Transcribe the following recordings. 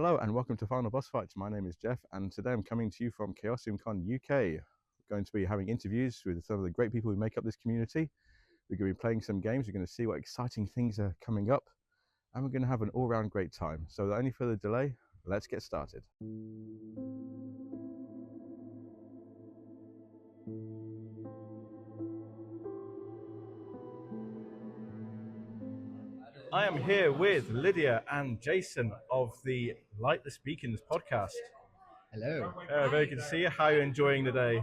Hello and welcome to Final Boss Fights. My name is Geoff and today I'm coming to you from Chaosium Con UK. We're going to be having interviews with some of the great people who make up this community. We're going to be playing some games, we're going to see what exciting things are coming up, and we're going to have an all-round great time. So without any further delay, let's get started. I am here with Lydia and Jason of the Lightless Beacons podcast. Hello. Very good to see you. How are you enjoying the day?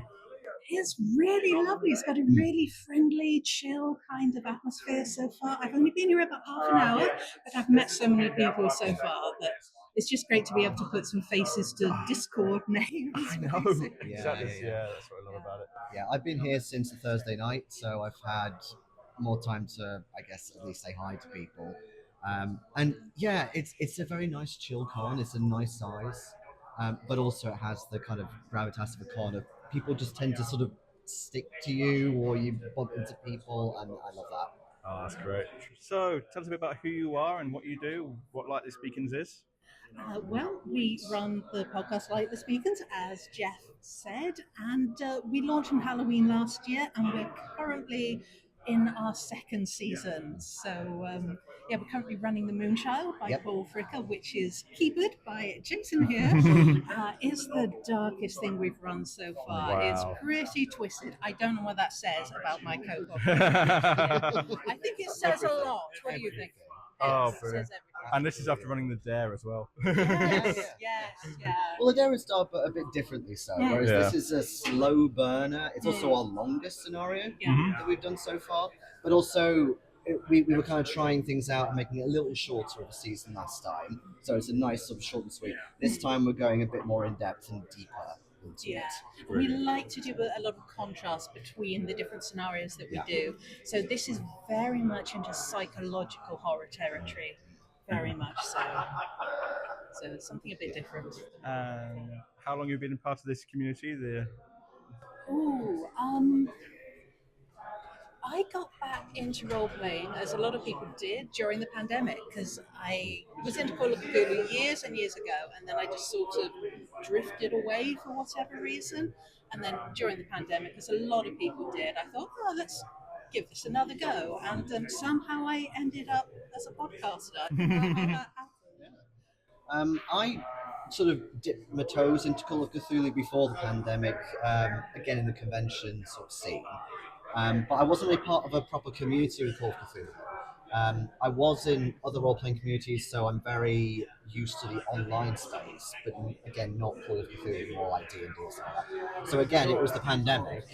It's really lovely. It's got a really friendly, chill kind of atmosphere so far. I've only been here about half an hour, but I've met so many people so far that it's just great to be able to put some faces to Discord names. I know. Exactly. Yeah, that's what I love about it. Yeah, I've been here since the Thursday night, so I've had more time to, I guess, at least say hi to people. And yeah, it's a very nice chill con. It's a nice size, but also it has the kind of gravitas of a con of people just tend to sort of stick to you, or you bump into people, and I love that. Oh, that's great. So tell us a bit about who you are and what you do, what Lightless Beacons is. Well, we run the podcast Lightless Beacons, as Geoff said, and we launched on Halloween last year, and we're currently in our second season. So, we're currently running The Moonchild by Paul Fricker, which is keyboard by Jason here. It's the darkest thing we've run so far. Wow. It's pretty twisted. I don't know what that says about my co-podcast. I think it says a lot. What do you think? Oh, It brilliant. says everything. And this is after running the Dare as well. Yes. Well, the Dare is start, but a bit differently so. Whereas this is a slow burner. It's also our longest scenario that we've done so far. But also, we were kind of trying things out and making it a little shorter of a season last time. So it's a nice sort of short and sweet. This time we're going a bit more in depth and deeper into it. We like to do a lot of contrast between the different scenarios that we do. So this is very much into psychological horror territory. Very much so. So it's something a bit different. How long have you been part of this community? I got back into role-playing, as a lot of people did, during the pandemic, because I was into Call of Cthulhu years and years ago, and then I just sort of drifted away for whatever reason. And then during the pandemic, as a lot of people did, I thought, let's give this another go. And somehow I ended up as a podcaster. I don't know how that happened. I sort of dipped my toes into Call of Cthulhu before the pandemic, again in the convention sort of scene. But I wasn't really part of a proper community with Call of Cthulhu. I was in other role-playing communities, so I'm very used to the online space, but again, not Call of Cthulhu, more like D&D or something like that. So again, it was the pandemic,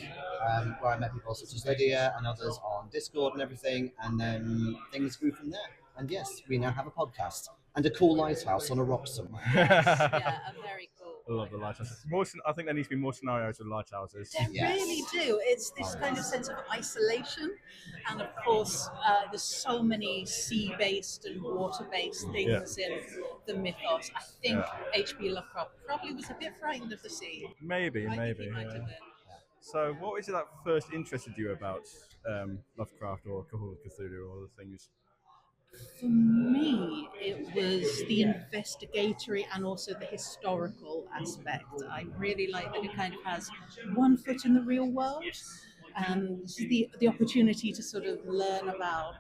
where I met people such as Lydia and others on Discord and everything, and then things grew from there. And yes, we now have a podcast and a cool lighthouse on a rock somewhere. A very cool. I love the lighthouses. I think there needs to be more scenarios with lighthouses. They really do. It's this kind of sense of isolation. And of course, there's so many sea-based and water-based things in the mythos. I think H.P. Lovecraft probably was a bit frightened of the sea. Maybe. He might have been. So what was it that first interested you about Lovecraft or Call of Cthulhu or other things? For me, it was the investigatory and also the historical aspect. I really like that it kind of has one foot in the real world, and the opportunity to sort of learn about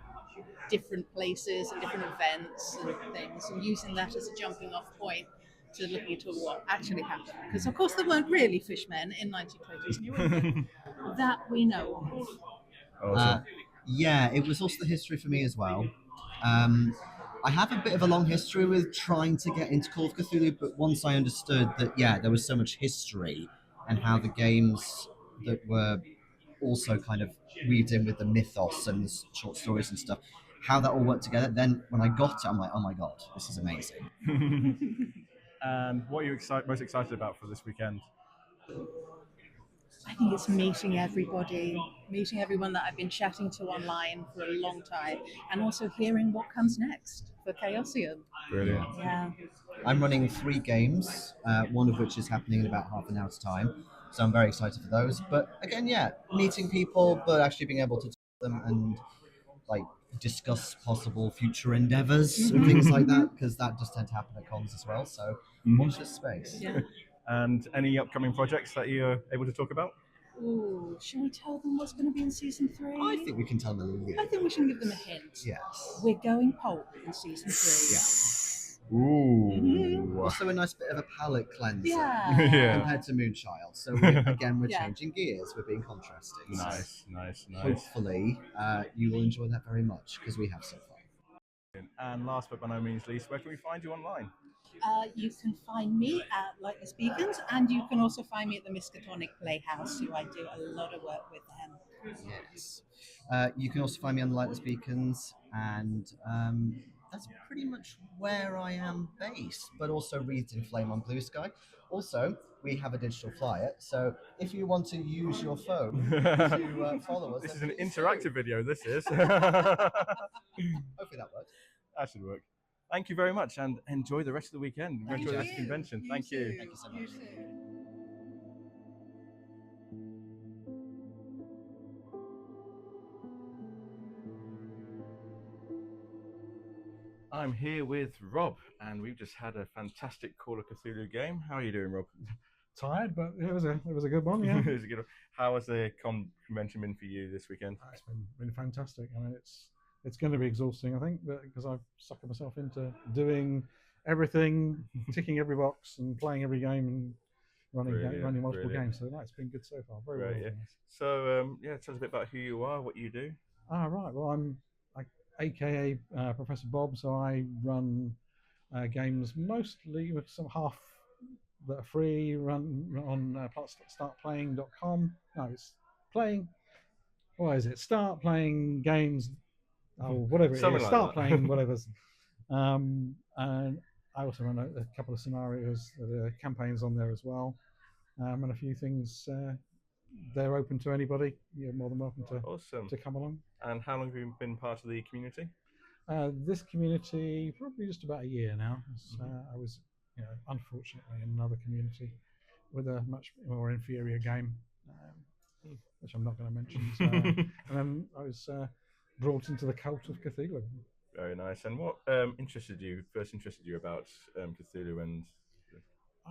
different places and different events and things, and using that as a jumping off point to looking into what actually happened. Because of course there weren't really fishmen in 1920s New England. That we know of. Awesome. It was also the history for me as well. I have a bit of a long history with trying to get into Call of Cthulhu, but once I understood that, there was so much history and how the games that were also kind of weaved in with the mythos and the short stories and stuff, how that all worked together, then when I got it, I'm like, oh my God, this is amazing. And what are you most excited about for this weekend? I think it's meeting everyone that I've been chatting to online for a long time, and also hearing what comes next for Chaosium. Brilliant. Yeah. I'm running 3 games, one of which is happening in about half an hour's time, so I'm very excited for those. But again, meeting people, but actually being able to talk to them and discuss possible future endeavours and things like that, because that does tend to happen at cons as well. So watch this space. Yeah. And any upcoming projects that you're able to talk about? Ooh, shall we tell them what's going to be in season 3? I think we can tell them a little bit. I think we should give them a hint. Yes. We're going pulp in season 3. Yeah. Ooh. Also a nice bit of a palate cleanser Yeah. compared to Moonchild. So we're Yeah. changing gears. We're being contrasting. Nice. Hopefully, you will enjoy that very much, because we have so far. And last but by no means least, where can we find you online? You can find me at Lightless Beacons, and you can also find me at the Miskatonic Playhouse, who I do a lot of work with them. Yes. You can also find me on Lightless Beacons, and that's pretty much where I am based, but also Wreathed in Flame on Blue Sky. Also, we have a digital flyer, so if you want to use your phone to follow us... This is an interactive video, this is. Hopefully that works. That should work. Thank you very much, and enjoy the rest of the weekend. Enjoy the rest of the convention. Thank you. Thank you so much. I'm here with Rob, and we've just had a fantastic Call of Cthulhu game. How are you doing, Rob? Tired, but it was a good one. Yeah, It was a good one. How has the convention been for you this weekend? It's been fantastic. I mean, it's going to be exhausting, I think, because I've sucked myself into doing everything, ticking every box, and playing every game, and running multiple games. So it's been good so far. Very well. Yeah. So tell us a bit about who you are, what you do. Right. Well, I'm AKA Professor Bob. So I run games mostly with some half that are free. Run on startplaying.com. No, it's playing. What is it? Start playing games. Oh, whatever it is. Like Start playing whatever's. And I also run a couple of scenarios, campaigns on there as well, and a few things. They're open to anybody. You're more than welcome to come along. And how long have you been part of the community? This community probably just about a year now. I was, unfortunately, in another community with a much more inferior game, which I'm not going to mention. So, and then I was brought into the cult of Cthulhu. Very nice. And what interested you about Cthulhu? And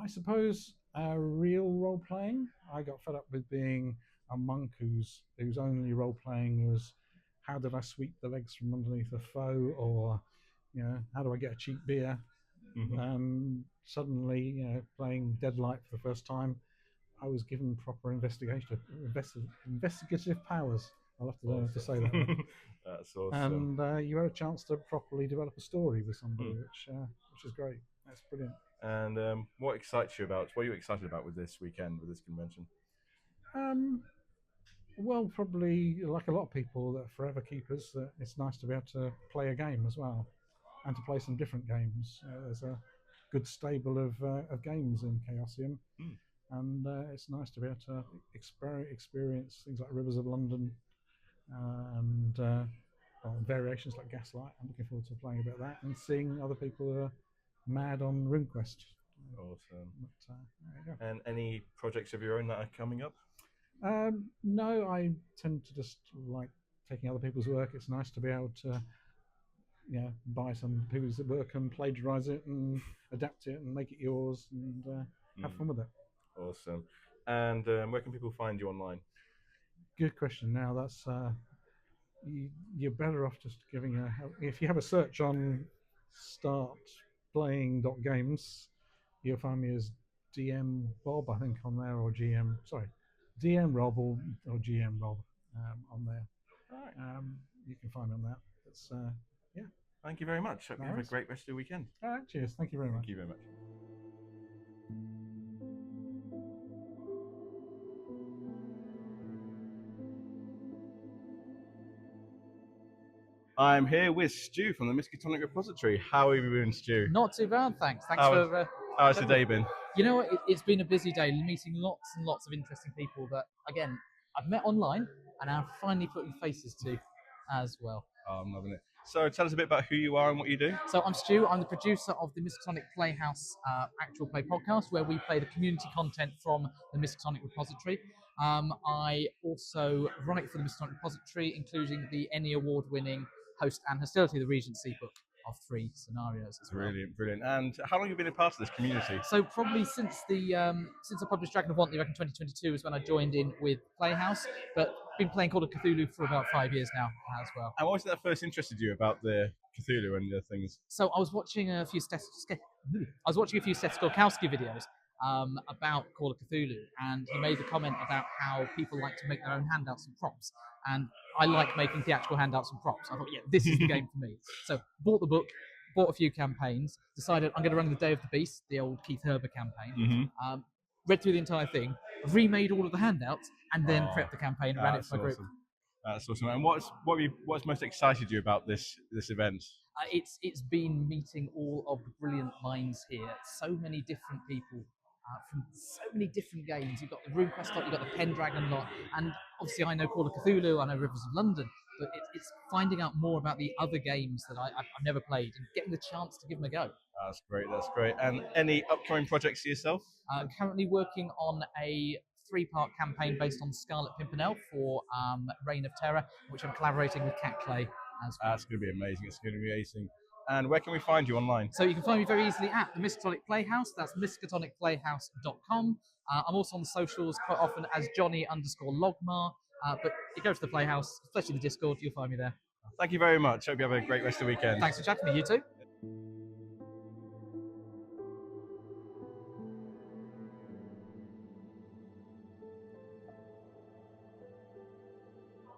I suppose real role playing. I got fed up with being a monk whose only role playing was how did I sweep the legs from underneath a foe, or how do I get a cheap beer? Suddenly, playing Deadlight for the first time, I was given proper investigative powers. I'll have to learn to say that. That's awesome. And you had a chance to properly develop a story with somebody, which is great. That's brilliant. And what excites you about? What are you excited about with this weekend, with this convention? Well, probably like a lot of people that are forever keepers, it's nice to be able to play a game as well, and to play some different games. There's a good stable of games in Chaosium, and it's nice to be able to experience things like Rivers of London and variations like Gaslight. I'm looking forward to playing a bit of that and seeing other people who are mad on RuneQuest. Awesome. But, there you go. And any projects of your own that are coming up? No, I tend to just like taking other people's work. It's nice to be able to buy some people's work and plagiarize it and adapt it and make it yours and have fun with it. Awesome. And where can people find you online? Good question. Now that's you're better off just giving if you have a search on startplaying.games, you'll find me as DM Bob, I think, on there, or DM Rob or GM Rob on there. All right. You can find me on that. It's Thank you very much. Hope you have a great rest of your weekend. All right. Cheers. Thank you very much. Thank you very much. I'm here with Stu from the Miskatonic Repository. How are you doing, Stu? Not too bad, thanks. How's the day been? You know what? It's been a busy day, meeting lots and lots of interesting people that, again, I've met online and I've finally put faces to as well. Oh, I'm loving it. So tell us a bit about who you are and what you do. So I'm Stu. I'm the producer of the Miskatonic Playhouse actual play podcast, where we play the community content from the Miskatonic Repository. I also run it for the Miskatonic Repository, including the Emmy Award-winning host and Hostility of the Regency book of 3 scenarios as well. Brilliant, brilliant. And how long have you been a part of this community? So probably since I published Dragon of Wantley back in 2022 is when I joined in with Playhouse, but been playing Call of Cthulhu for about 5 years now as well. And what was it that first interested you about the Cthulhu and the things? So I was watching a few Seth Skolkowski videos about Call of Cthulhu, and he made a comment about how people like to make their own handouts and props, and I like making theatrical handouts and props. I thought, yeah, this is the game for me. So bought the book, bought a few campaigns, decided I'm going to run the Day of the Beast, the old Keith Herber campaign. Read through the entire thing, remade all of the handouts, and then prepped the campaign and ran it for my group. That's awesome. And what's most excited you about this event? It's been meeting all of the brilliant minds here. So many different people from so many different games. You've got the RuneQuest lot, you've got the Pendragon lot, and obviously I know Call of Cthulhu, I know Rivers of London, but it's finding out more about the other games that I've never played and getting the chance to give them a go. That's great, that's great. And any upcoming projects for yourself? Currently working on a 3-part campaign based on Scarlet Pimpernel for Reign of Terror, which I'm collaborating with Cat Clay as well. That's going to be amazing, it's going to be amazing. And where can we find you online? So you can find me very easily at the Miskatonic Playhouse. That's miskatonicplayhouse.com. I'm also on the socials quite often as Johnny_Logmar. But you go to the Playhouse, especially the Discord, you'll find me there. Thank you very much. Hope you have a great rest of the weekend. Thanks for chatting to me, you too.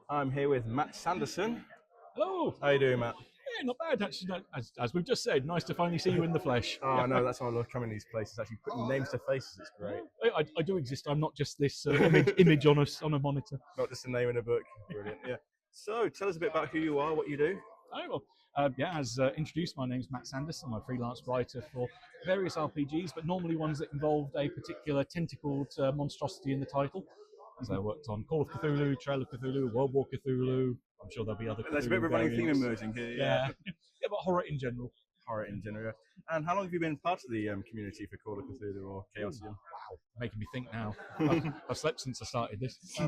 I'm here with Matt Sanderson. Hello. How you doing, Matt? Yeah, not bad actually. As we've just said, nice to finally see you in the flesh. Oh, no, that's why I love coming to these places. Actually, putting names to faces, it's great. I do exist. I'm not just this image on a monitor. Not just a name in a book. Brilliant. Yeah. So, tell us a bit about who you are, what you do. Oh well, as introduced, my name's Matt Sanderson. I'm a freelance writer for various RPGs, but normally ones that involved a particular tentacled monstrosity in the title. So I worked on Call of Cthulhu, Trail of Cthulhu, World War Cthulhu. I'm sure there'll be other. There's a bit of a running theme emerging here. Yeah, but horror in general. Horror in general. And how long have you been part of the community for Call of Cthulhu or Chaosium? Wow, making me think now. I've slept since I started this. I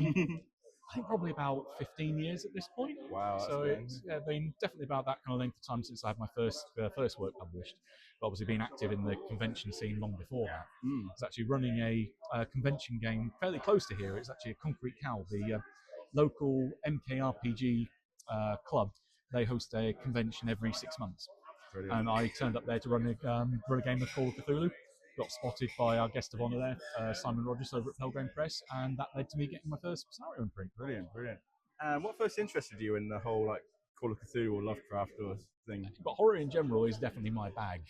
think probably about 15 years at this point. Wow. So it's been definitely about that kind of length of time since I had my first work published. But obviously been active in the convention scene long before that. I was actually running a convention game fairly close to here. It's actually a Concrete Cow, the local MKRPG club. They host a convention every 6 months. Brilliant. And I turned up there to run a game of Call of Cthulhu. Got spotted by our guest of honour there, Simon Rogers over at Pelgrane Press, and that led to me getting my first scenario imprint. Brilliant, brilliant. And what first interested you in the whole Call of Cthulhu or Lovecraft or thing? But horror in general is definitely my bag.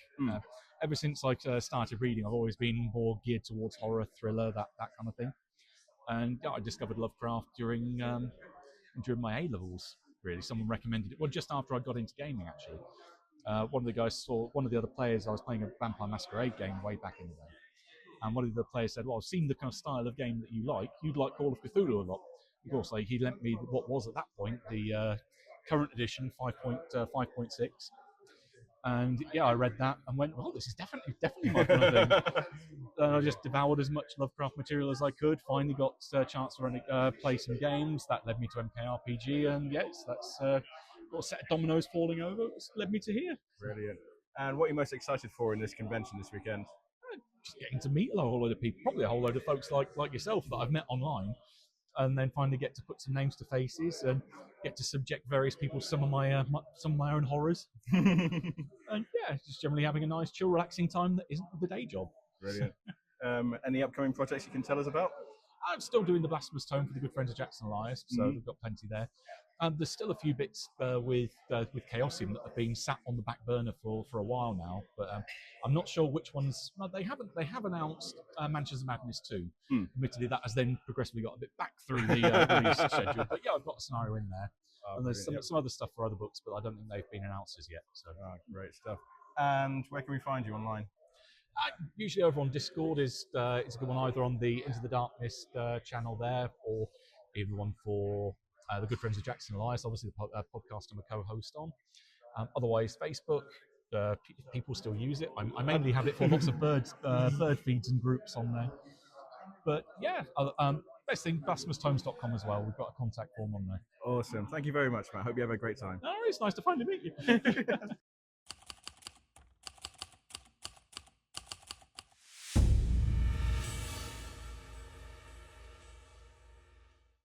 Ever since I started reading, I've always been more geared towards horror, thriller, that kind of thing. And I discovered Lovecraft during my A-levels, really. Someone recommended it. Well, just after I got into gaming, actually. One of the guys saw one of the other players. I was playing a Vampire Masquerade game way back in the day. And one of the players said, well, I've seen the kind of style of game that you like. You'd like Call of Cthulhu a lot. Of course, he lent me what was at that point the current edition 5.6. And yeah, I read that and went, well, this is definitely my kind of thing. And I just devoured as much Lovecraft material as I could. Finally got a chance to play some games. That led me to MKRPG, and yes, that's got a set of dominoes falling over. It's led me to here. Brilliant. And what are you most excited for in this convention this weekend? Just getting to meet a whole load of people, probably a whole load of folks like yourself that I've met online, and then finally get to put some names to faces and get to subject various people to some of my own horrors. And yeah, just generally having a nice, chill, relaxing time that isn't the day job. Brilliant. Any upcoming projects you can tell us about? I'm still doing the Blasphemous Tomes for the good friends of Jackson Elias, so we've got plenty there. There's still a few bits with Chaosium that have been sat on the back burner for a while now, but I'm not sure which ones. Well, they have announced Mansions of Madness 2. Admittedly, that has then progressively got a bit back through the release schedule. But yeah, I've got a scenario in there, and there's some other stuff for other books, but I don't think they've been announced as yet. So great stuff. And where can we find you online? Usually over on Discord is a good one, either on the Into the Darkness channel there, or even one for the good friends of Jackson Elias, obviously the podcast I'm a co-host on. Otherwise, Facebook, people still use it. I mainly have it for lots of bird feeds and groups on there. But yeah, best thing, blasphemoustomes.com as well. We've got a contact form on there. Awesome. Thank you very much, Matt. Hope you have a great time. Oh, it's nice to finally meet you.